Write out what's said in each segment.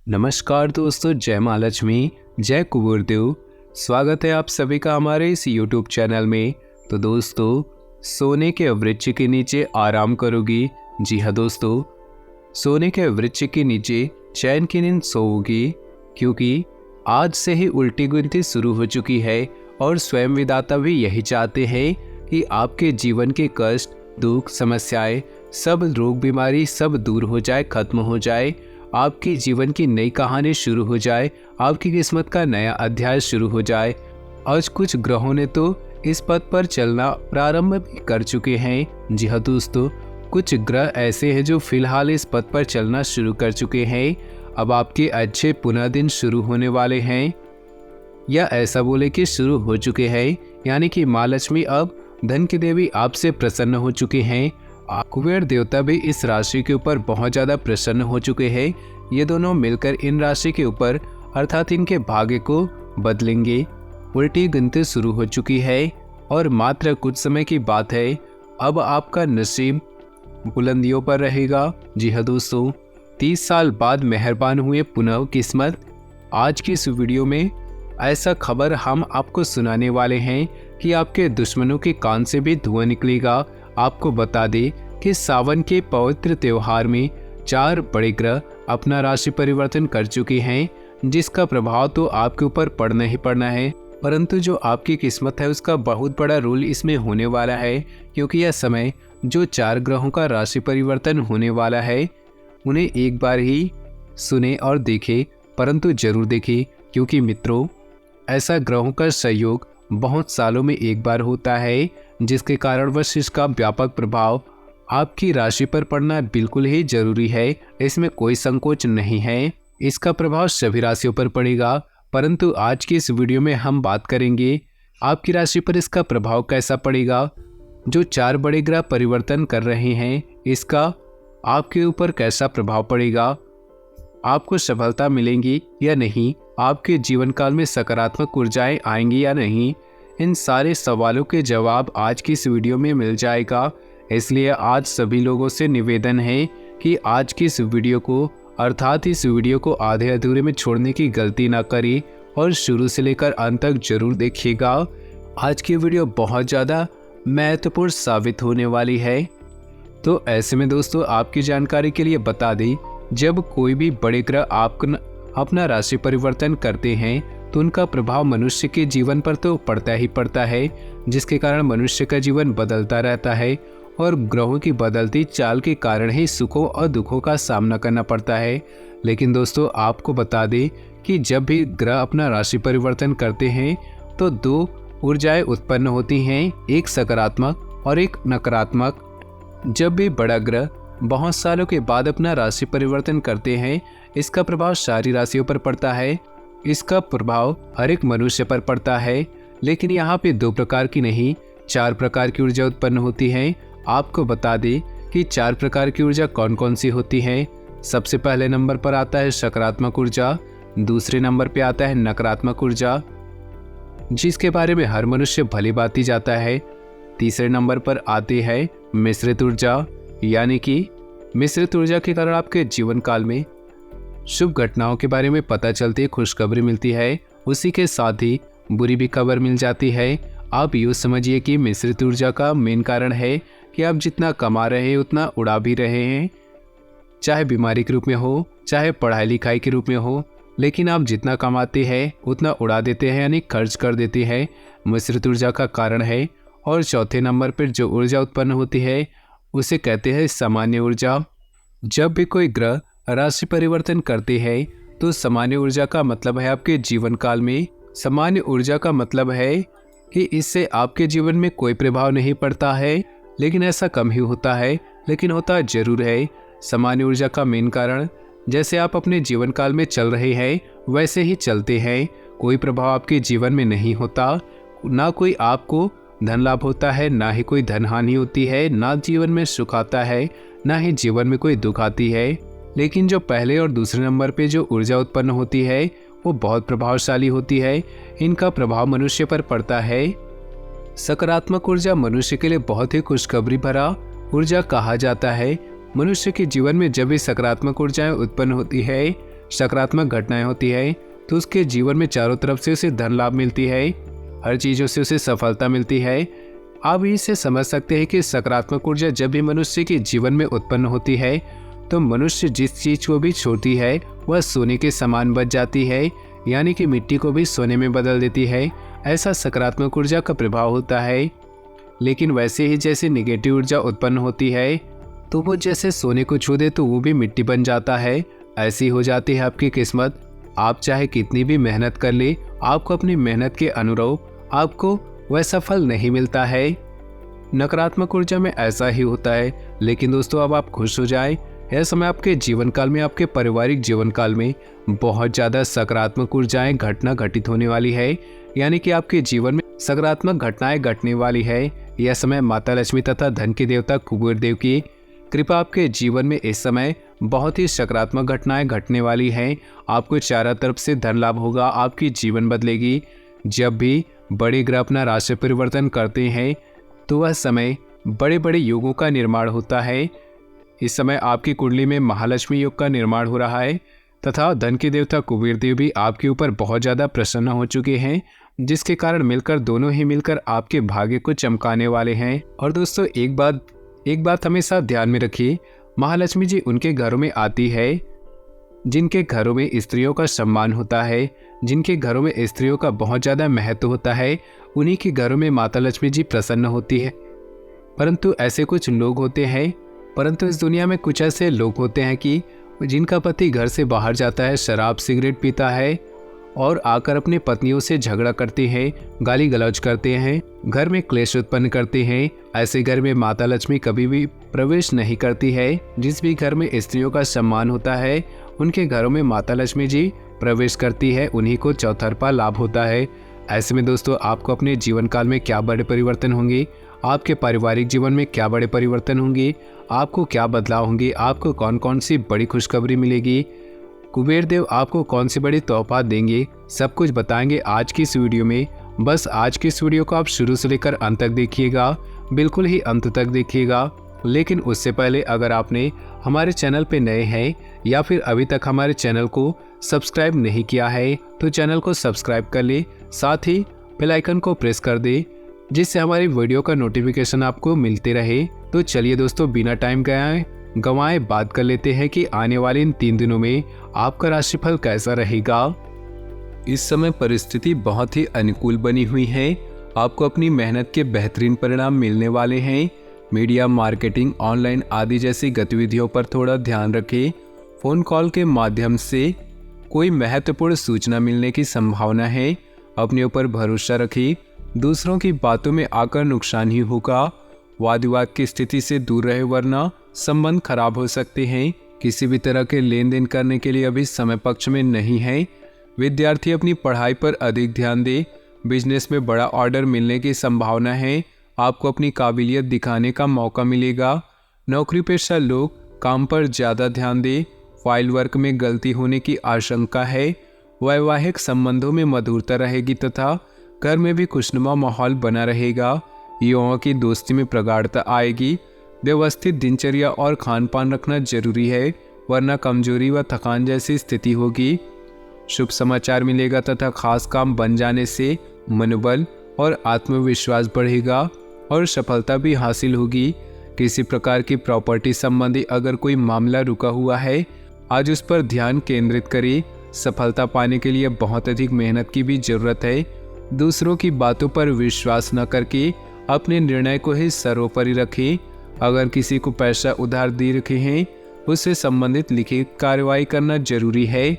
नमस्कार दोस्तों, जय माँ लक्ष्मी, जय कुबेरदेव। स्वागत है आप सभी का हमारे इस YouTube चैनल में। तो दोस्तों, सोने के वृक्ष के नीचे आराम करोगी? जी हाँ दोस्तों, सोने के वृक्ष के नीचे चैन की नींद सोओगी, क्योंकि आज से ही उल्टी गिनती शुरू हो चुकी है और स्वयं विधाता भी यही चाहते हैं कि आपके जीवन के कष्ट, दुख, समस्याएं, सब रोग बीमारी सब दूर हो जाए, खत्म हो जाए, आपके जीवन की नई कहानी शुरू हो जाए, आपकी किस्मत का नया अध्याय शुरू हो जाए। आज कुछ ग्रहों ने तो इस पथ पर चलना प्रारंभ भी कर चुके हैं। जी हाँ दोस्तों, कुछ ग्रह ऐसे हैं जो फिलहाल इस पथ पर चलना शुरू कर चुके हैं। अब आपके अच्छे पुनः दिन शुरू होने वाले हैं, या ऐसा बोले कि शुरू हो चुके हैं। यानी कि माँ लक्ष्मी अब धन की देवी आपसे प्रसन्न हो चुके हैं। कुबेर देवता भी इस राशि के ऊपर बहुत ज़्यादा प्रसन्न हो चुके हैं। ये दोनों मिलकर इन राशि के ऊपर अर्थात इनके भाग्य को बदलेंगे। उल्टी गिनती शुरू हो चुकी है और मात्र कुछ समय की बात है, अब आपका नसीब बुलंदियों पर रहेगा। जी हाँ दोस्तों, 30 साल बाद मेहरबान हुए पुनः किस्मत। आज की इस वीडियो में ऐसा खबर हम आपको सुनाने वाले हैं कि आपके दुश्मनों के कान से भी धुआं निकलेगा। आपको बता दें कि सावन के पवित्र त्योहार में 4 बड़े ग्रह अपना राशि परिवर्तन कर चुके हैं, जिसका प्रभाव तो आपके ऊपर पड़ना ही पड़ना है। परंतु जो आपकी किस्मत है उसका बहुत बड़ा रोल इसमें होने वाला है, क्योंकि यह समय जो 4 ग्रहों का राशि परिवर्तन होने वाला है उन्हें एक बार ही सुने और देखे, परंतु जरूर देखें, क्योंकि मित्रों ऐसा ग्रहों का संयोग बहुत सालों में एक बार होता है, जिसके कारण वश इसका व्यापक प्रभाव आपकी राशि पर पड़ना बिल्कुल ही जरूरी है। इसमें कोई संकोच नहीं है। इसका प्रभाव सभी राशियों पर पड़ेगा, परंतु आज की इस वीडियो में हम बात करेंगे आपकी राशि पर इसका प्रभाव कैसा पड़ेगा। जो 4 बड़े ग्रह परिवर्तन कर रहे हैं, इसका आपके ऊपर कैसा प्रभाव पड़ेगा, आपको सफलता मिलेंगी या नहीं, आपके जीवन काल में सकारात्मक ऊर्जाएं आएंगी या नहीं, इन सारे सवालों के जवाब आज की इस वीडियो में मिल जाएगा। इसलिए आज सभी लोगों से निवेदन है कि आज की इस वीडियो को अर्थात इस वीडियो को आधे अधूरे में छोड़ने की गलती ना करें और शुरू से लेकर अंत तक जरूर देखिएगा। आज की वीडियो बहुत ज़्यादा महत्वपूर्ण साबित होने वाली है। तो ऐसे में दोस्तों, आपकी जानकारी के लिए बता दें, जब कोई भी बड़े ग्रह अपना राशि परिवर्तन करते हैं तो उनका प्रभाव मनुष्य के जीवन पर तो पड़ता ही पड़ता है, जिसके कारण मनुष्य का जीवन बदलता रहता है और ग्रहों की बदलती चाल के कारण ही सुखों और दुखों का सामना करना पड़ता है। लेकिन दोस्तों, आपको बता दें कि जब भी ग्रह अपना राशि परिवर्तन करते हैं तो 2 ऊर्जाएं उत्पन्न होती हैं, एक सकारात्मक और एक नकारात्मक। जब भी बड़ा ग्रह बहुत सालों के बाद अपना राशि परिवर्तन करते हैं, इसका प्रभाव सारी राशियों पर पड़ता है। इसका प्रभाव हर एक मनुष्य पर पड़ता है, लेकिन यहाँ पे 2 प्रकार की नहीं 4 प्रकार की ऊर्जा उत्पन्न होती है। आपको बता दें कि 4 प्रकार की ऊर्जा कौन कौन सी होती है। सबसे पहले नंबर पर आता है सकारात्मक ऊर्जा, दूसरे नंबर पे आता है नकारात्मक ऊर्जा, जिसके बारे में हर मनुष्य भली भांति जाता है। तीसरे नंबर पर आती है मिश्रित ऊर्जा, यानी कि मिश्रित ऊर्जा के कारण आपके जीवन काल में शुभ घटनाओं के बारे में पता चलती है, खुशखबरी मिलती है, उसी के साथ ही बुरी भी खबर मिल जाती है। आप यूँ समझिए कि मिश्रित ऊर्जा का मेन कारण है कि आप जितना कमा रहे हैं उतना उड़ा भी रहे हैं, चाहे बीमारी के रूप में हो, चाहे पढ़ाई लिखाई के रूप में हो, लेकिन आप जितना कमाते हैं उतना उड़ा देते हैं, यानी खर्च कर देते हैं। मिश्रित ऊर्जा का कारण है। और चौथे नंबर पर जो ऊर्जा उत्पन्न होती है उसे कहते हैं सामान्य ऊर्जा। जब भी कोई ग्रह राशि परिवर्तन करते हैं तो सामान्य ऊर्जा का मतलब है आपके जीवन काल में, सामान्य ऊर्जा का मतलब है कि इससे आपके जीवन में कोई प्रभाव नहीं पड़ता है, लेकिन ऐसा कम ही होता है, लेकिन होता जरूर है। सामान्य ऊर्जा का मेन कारण, जैसे आप अपने जीवन काल में चल रहे हैं वैसे ही चलते हैं, कोई प्रभाव आपके जीवन में नहीं होता, ना कोई आपको धन लाभ होता है, ना ही कोई धन हानि होती है, ना जीवन में सुख आता है, ना ही जीवन में कोई दुख आती है। लेकिन जो पहले और दूसरे नंबर पे जो ऊर्जा उत्पन्न होती है वो बहुत प्रभावशाली होती है। इनका प्रभाव मनुष्य पर पड़ता है। सकारात्मक ऊर्जा मनुष्य के लिए बहुत ही खुशखबरी भरा ऊर्जा कहा जाता है। मनुष्य के जीवन में जब भी सकारात्मक ऊर्जाएं उत्पन्न होती है सकारात्मक घटनाएं होती है तो उसके जीवन में चारों तरफ से उसे धन लाभ मिलती है, हर चीज़ों से उसे सफलता मिलती है। आप इससे समझ सकते हैं कि सकारात्मक ऊर्जा जब भी मनुष्य के जीवन में उत्पन्न होती है तो मनुष्य जिस चीज़ को भी छोड़ती है वह सोने के समान बच जाती है, यानी कि मिट्टी को भी सोने में बदल देती है। ऐसा सकारात्मक ऊर्जा का प्रभाव होता है। लेकिन वैसे ही जैसे नेगेटिव ऊर्जा उत्पन्न होती है तो वो जैसे सोने को छू दे तो वो भी मिट्टी बन जाता है। ऐसी हो जाती है आपकी किस्मत। आप चाहे कितनी भी मेहनत कर ले, आपको अपनी मेहनत के अनुरूप आपको वैसा फल नहीं मिलता है। नकारात्मक ऊर्जा में ऐसा ही होता है। लेकिन दोस्तों अब आप खुश हो जाएं, यह समय आपके जीवन काल में, आपके पारिवारिक जीवन काल में बहुत ज़्यादा सकारात्मक ऊर्जाएं घटना घटित होने वाली है, यानी कि आपके जीवन में सकारात्मक घटनाएं घटने वाली है। यह समय माता लक्ष्मी तथा धन के देवता कुबेर देव की कृपा आपके जीवन में इस समय बहुत ही सकारात्मक घटनाएं घटने वाली हैं। आपको चारों तरफ से धन लाभ होगा, आपकी जीवन बदलेगी। जब भी बड़े ग्रह अपना राशि परिवर्तन करते हैं तो वह समय बड़े बड़े योगों का निर्माण होता है। इस समय आपकी कुंडली में महालक्ष्मी योग का निर्माण हो रहा है तथा धन के देवता कुबेर देव भी आपके ऊपर बहुत ज़्यादा प्रसन्न हो चुके हैं, जिसके कारण मिलकर दोनों ही मिलकर आपके भाग्य को चमकाने वाले हैं। और दोस्तों एक बात हमेशा ध्यान में रखिए, महालक्ष्मी जी उनके घरों में आती है जिनके घरों में स्त्रियों का सम्मान होता है, जिनके घरों में स्त्रियों का बहुत ज़्यादा महत्व होता है, उन्हीं के घरों में माता लक्ष्मी जी प्रसन्न होती है। परंतु ऐसे कुछ लोग होते हैं, परंतु इस दुनिया में कुछ ऐसे लोग होते हैं कि जिनका पति घर से बाहर जाता है, शराब सिगरेट पीता है और आकर अपनी पत्नियों से झगड़ा करते हैं, गाली गलौज करते हैं, घर में क्लेश उत्पन्न करते हैं। ऐसे घर में माता लक्ष्मी कभी भी प्रवेश नहीं करती है। जिस भी घर में स्त्रियों का सम्मान होता है उनके घरों में माता लक्ष्मी जी प्रवेश करती है, उन्हीं को चौतरफा लाभ होता है। ऐसे में दोस्तों आपको अपने जीवन काल में क्या बड़े परिवर्तन होंगे, आपके पारिवारिक जीवन में क्या बड़े परिवर्तन होंगे, आपको क्या बदलाव होंगे, आपको कौन कौन सी बड़ी खुशखबरी मिलेगी, कुबेर देव आपको कौन सी बड़ी तोहफा देंगे, सब कुछ बताएंगे आज की इस वीडियो में। बस आज की इस वीडियो को आप शुरू से लेकर अंत तक देखिएगा, बिल्कुल ही अंत तक देखिएगा। लेकिन उससे पहले अगर आपने हमारे चैनल पे नए हैं या फिर अभी तक हमारे चैनल को सब्सक्राइब नहीं किया है तो चैनल को सब्सक्राइब कर ले, साथ ही बेल आइकन को प्रेस कर दे जिससे हमारी वीडियो का नोटिफिकेशन आपको मिलते रहे। तो चलिए दोस्तों बिना टाइम गंवाए बात कर लेते हैं कि आने वाले इन 3 दिनों में आपका राशिफल कैसा रहेगा। इस समय परिस्थिति बहुत ही अनुकूल बनी हुई है। आपको अपनी मेहनत के बेहतरीन परिणाम मिलने वाले हैं। मीडिया, मार्केटिंग, ऑनलाइन आदि जैसी गतिविधियों पर थोड़ा ध्यान रखें। फ़ोन कॉल के माध्यम से कोई महत्वपूर्ण सूचना मिलने की संभावना है। अपने ऊपर भरोसा रखें, दूसरों की बातों में आकर नुकसान ही होगा। वाद विवाद की स्थिति से दूर रहे वरना संबंध खराब हो सकते हैं। किसी भी तरह के लेन देन करने के लिए अभी समय पक्ष में नहीं है। विद्यार्थी अपनी पढ़ाई पर अधिक ध्यान दे। बिजनेस में बड़ा ऑर्डर मिलने की संभावना है। आपको अपनी काबिलियत दिखाने का मौका मिलेगा। नौकरी पेशा लोग काम पर ज़्यादा ध्यान दें। फाइल वर्क में गलती होने की आशंका है। वैवाहिक संबंधों में मधुरता रहेगी तथा घर में भी खुशनुमा माहौल बना रहेगा। युवाओं की दोस्ती में प्रगाढ़ता आएगी। व्यवस्थित दिनचर्या और खान पान रखना जरूरी है वरना कमजोरी व थकान जैसी स्थिति होगी। शुभ समाचार मिलेगा तथा खास काम बन जाने से मनोबल और आत्मविश्वास बढ़ेगा और सफलता भी हासिल होगी। किसी प्रकार की प्रॉपर्टी संबंधी अगर कोई मामला रुका हुआ है आज उस पर ध्यान केंद्रित करें। सफलता पाने के लिए बहुत अधिक मेहनत की भी जरूरत है। दूसरों की बातों पर विश्वास न करके अपने निर्णय को ही सर्वोपरि रखें। अगर किसी को पैसा उधार दे रखे हैं उससे संबंधित लिखित कार्रवाई करना जरूरी है।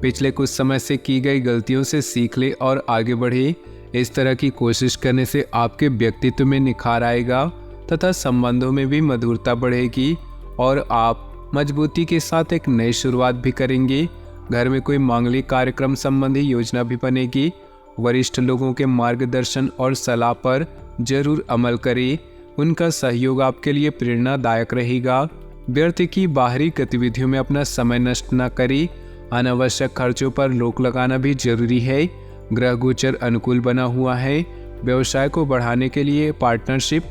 पिछले कुछ समय से की गई गलतियों से सीख ले और आगे बढ़े। इस तरह की कोशिश करने से आपके व्यक्तित्व में निखार आएगा तथा संबंधों में भी मधुरता बढ़ेगी और आप मजबूती के साथ एक नई शुरुआत भी करेंगे। घर में कोई मांगलिक कार्यक्रम संबंधी योजना भी बनेगी। वरिष्ठ लोगों के मार्गदर्शन और सलाह पर जरूर अमल करें। उनका सहयोग आपके लिए प्रेरणादायक रहेगा। व्यर्थ की बाहरी गतिविधियों में अपना समय नष्ट न करें। अनावश्यक खर्चों पर रोक लगाना भी जरूरी है। ग्रह गोचर अनुकूल बना हुआ है। व्यवसाय को बढ़ाने के लिए पार्टनरशिप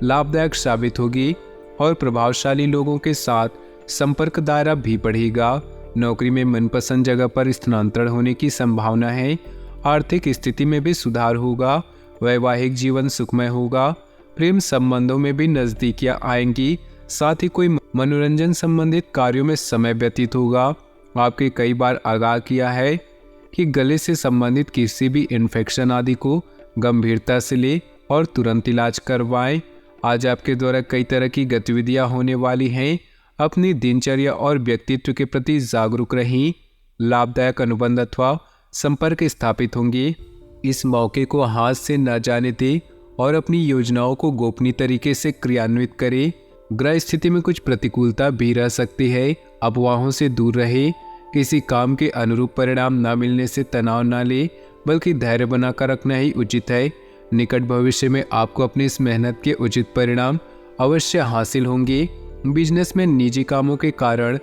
लाभदायक साबित होगी और प्रभावशाली लोगों के साथ संपर्क दायरा भी बढ़ेगा। नौकरी में मनपसंद जगह पर स्थानांतरण होने की संभावना है। आर्थिक स्थिति में भी सुधार होगा। वैवाहिक जीवन सुखमय होगा। प्रेम संबंधों में भी नजदीकियां आएंगी। साथ ही कोई मनोरंजन संबंधित कार्यों में समय व्यतीत होगा। आपके कई बार आगाह किया है कि गले से संबंधित किसी भी इन्फेक्शन आदि को गंभीरता से ले और तुरंत इलाज करवाएं। आज आपके द्वारा कई तरह की गतिविधियां होने वाली हैं। अपनी दिनचर्या और व्यक्तित्व के प्रति जागरूक रहें। लाभदायक अनुबंध अथवा संपर्क स्थापित होंगे। इस मौके को हाथ से न जाने दें और अपनी योजनाओं को गोपनीय तरीके से क्रियान्वित करें। ग्रह स्थिति में कुछ प्रतिकूलता भी रह सकती है। अफवाहों से दूर रहे। किसी काम के अनुरूप परिणाम न मिलने से तनाव न ले, बल्कि धैर्य बनाकर रखना ही उचित है। निकट भविष्य में आपको अपनी इस मेहनत के उचित परिणाम अवश्य हासिल होंगे। बिजनेस में निजी कामों के कारण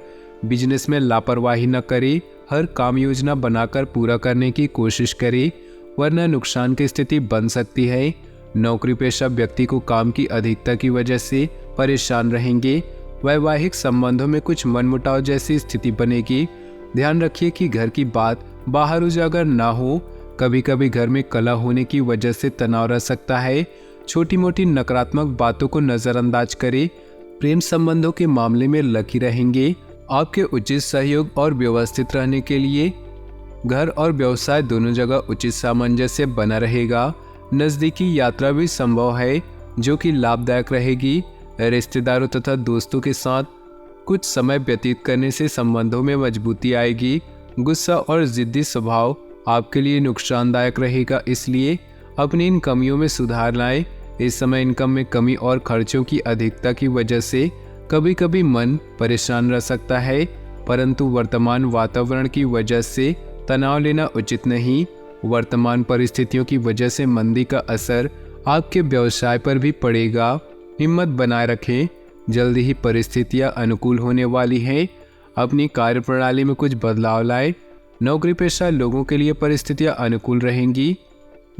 बिजनेस में लापरवाही न करें। हर काम योजना बनाकर पूरा करने की कोशिश करें, वरना नुकसान की स्थिति बन सकती है। नौकरी पेशा व्यक्ति को काम की अधिकता की वजह से परेशान रहेंगे। वैवाहिक संबंधों में कुछ मनमुटाव जैसी स्थिति बनेगी। ध्यान रखिए कि घर की बात बाहर उजागर ना हो। कभी कभी घर में कलह होने की वजह से तनाव रह सकता है। छोटी मोटी नकारात्मक बातों को नजरअंदाज करें। प्रेम संबंधों के मामले में लकी रहेंगे। आपके उचित सहयोग और व्यवस्थित रहने के लिए घर और व्यवसाय दोनों जगह उचित सामंजस्य बना रहेगा। नजदीकी यात्रा भी संभव है, जो कि लाभदायक रहेगी। रिश्तेदारों तथा दोस्तों के साथ कुछ समय व्यतीत करने से संबंधों में मजबूती आएगी। गुस्सा और जिद्दी स्वभाव आपके लिए नुकसानदायक रहेगा, इसलिए अपनी इन कमियों में सुधार लाएं। इस समय इनकम में कमी और खर्चों की अधिकता की वजह से कभी कभी मन परेशान रह सकता है, परंतु वर्तमान वातावरण की वजह से तनाव लेना उचित नहीं। वर्तमान परिस्थितियों की वजह से मंदी का असर आपके व्यवसाय पर भी पड़ेगा। हिम्मत बनाए रखें। जल्दी ही परिस्थितियां अनुकूल होने वाली हैं। अपनी कार्यप्रणाली में कुछ बदलाव लाएं। नौकरी पेशा लोगों के लिए परिस्थितियां अनुकूल रहेंगी।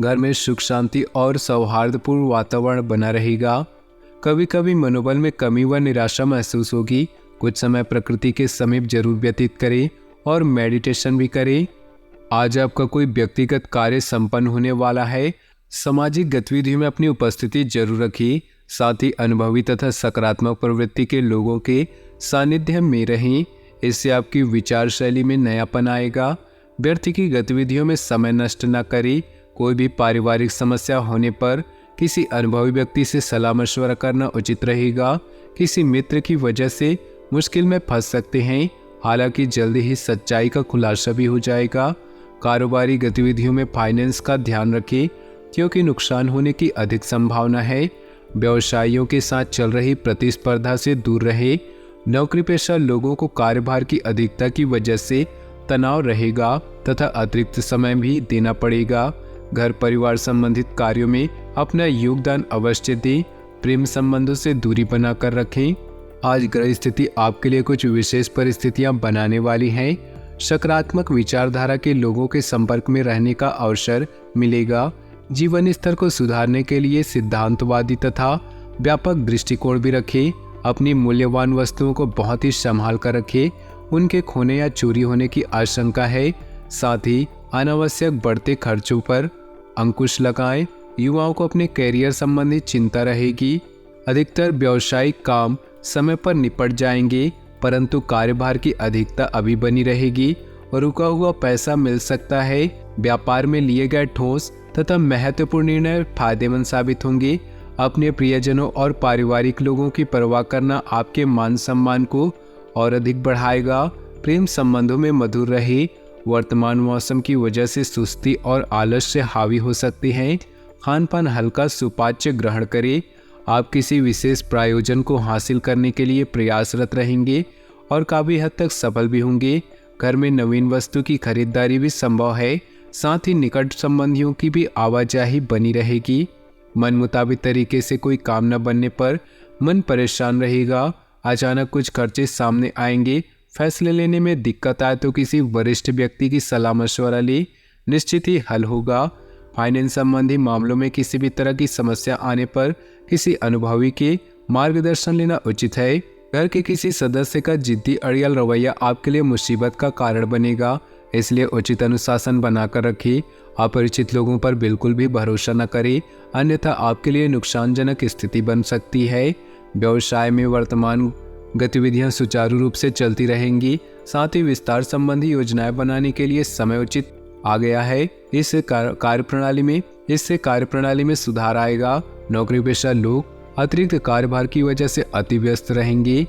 घर में सुख शांति और सौहार्दपूर्ण वातावरण बना रहेगा। कभी कभी मनोबल में कमी व निराशा महसूस होगी। कुछ समय प्रकृति के समीप जरूर व्यतीत करें और मेडिटेशन भी करें। आज आपका कोई व्यक्तिगत कार्य संपन्न होने वाला है। सामाजिक गतिविधियों में अपनी उपस्थिति जरूर रखिए। साथ ही अनुभवी तथा सकारात्मक प्रवृत्ति के लोगों के सानिध्य में रहें। इससे आपकी विचार शैली में नयापन आएगा। व्यर्थ की गतिविधियों में समय नष्ट न करें। कोई भी पारिवारिक समस्या होने पर किसी अनुभवी व्यक्ति से सलाह मशवरा करना उचित रहेगा। किसी मित्र की वजह से मुश्किल में फंस सकते हैं, हालांकि जल्दी ही सच्चाई का खुलासा भी हो जाएगा। कारोबारी गतिविधियों में फाइनेंस का ध्यान रखें, क्योंकि नुकसान होने की अधिक संभावना है। व्यवसायियों के साथ चल रही प्रतिस्पर्धा से दूर रहे। नौकरी पेशा लोगों को कार्यभार की अधिकता की वजह से तनाव रहेगा तथा अतिरिक्त समय भी देना पड़ेगा। घर परिवार संबंधित कार्यों में अपना योगदान अवश्य दें। प्रेम संबंधों से दूरी बनाकर रखें। आज ग्रह स्थिति आपके लिए कुछ विशेष परिस्थितियां बनाने वाली हैं। सकारात्मक विचारधारा के लोगों के संपर्क में रहने का अवसर मिलेगा। जीवन स्तर को सुधारने के लिए सिद्धांतवादी तथा व्यापक दृष्टिकोण भी रखें। अपनी मूल्यवान वस्तुओं को बहुत ही संभाल कर रखें। उनके खोने या चोरी होने की आशंका है। साथ ही अनावश्यक बढ़ते खर्चों पर अंकुश लगाएं। युवाओं को अपने कैरियर संबंधी चिंता रहेगी। अधिकतर व्यावसायिक काम समय पर निपट जाएंगे, परंतु कार्यभार की अधिकता अभी बनी रहेगी और रुका हुआ पैसा मिल सकता है। व्यापार में लिए गए ठोस तथा महत्वपूर्ण निर्णय फायदेमंद साबित होंगे। अपने प्रियजनों और पारिवारिक लोगों की परवाह करना आपके मान सम्मान को और अधिक बढ़ाएगा। प्रेम संबंधों में मधुर रहे। वर्तमान मौसम की वजह से सुस्ती और आलस्य हावी हो सकती है। खान पान हल्का सुपाच्य ग्रहण करें। आप किसी विशेष प्रयोजन को हासिल करने के लिए प्रयासरत रहेंगे और काफ़ी हद तक सफल भी होंगे। घर में नवीन वस्तु की खरीदारी भी संभव है। साथ ही निकट संबंधियों की भी आवाजाही बनी रहेगी। मन मुताबिक तरीके से कोई काम न बनने पर मन परेशान रहेगा। अचानक कुछ खर्चे सामने आएंगे। फैसले लेने में दिक्कत आए तो किसी वरिष्ठ व्यक्ति की सलाह मशवरा ले, निश्चित ही हल होगा। फाइनेंस संबंधी मामलों में किसी भी तरह की समस्या आने पर किसी अनुभवी के मार्गदर्शन लेना उचित है। घर के किसी सदस्य का जिद्दी अड़ियल रवैया आपके लिए मुसीबत का कारण बनेगा, इसलिए उचित अनुशासन बनाकर रखें। अपरिचित लोगों पर बिल्कुल भी भरोसा न करें, अन्यथा आपके लिए नुकसानजनक स्थिति बन सकती है। व्यवसाय में वर्तमान गतिविधियां सुचारू रूप से चलती रहेंगी। साथ ही विस्तार संबंधी योजनाएं बनाने के लिए समय उचित आ गया है। इससे कार्यप्रणाली में सुधार आएगा। नौकरी पेशा लोग अतिरिक्त कार्यभार की वजह से अति व्यस्त रहेंगे।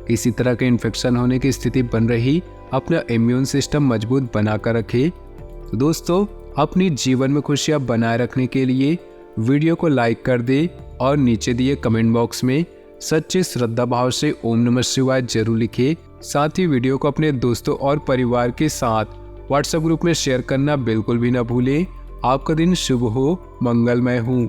किसी तरह के इन्फेक्शन होने की स्थिति बन रही, अपना इम्यून सिस्टम मजबूत बनाकर रखें। तो दोस्तों, अपनी जीवन में खुशियां बनाए रखने के लिए वीडियो को लाइक कर दे और नीचे दिए कमेंट बॉक्स में सच्चे श्रद्धा भाव से ओम नमः शिवाय जरूर लिखें। साथ ही वीडियो को अपने दोस्तों और परिवार के साथ व्हाट्सएप ग्रुप में शेयर करना बिल्कुल भी न भूलें। आपका दिन शुभ हो, मंगलमय हो।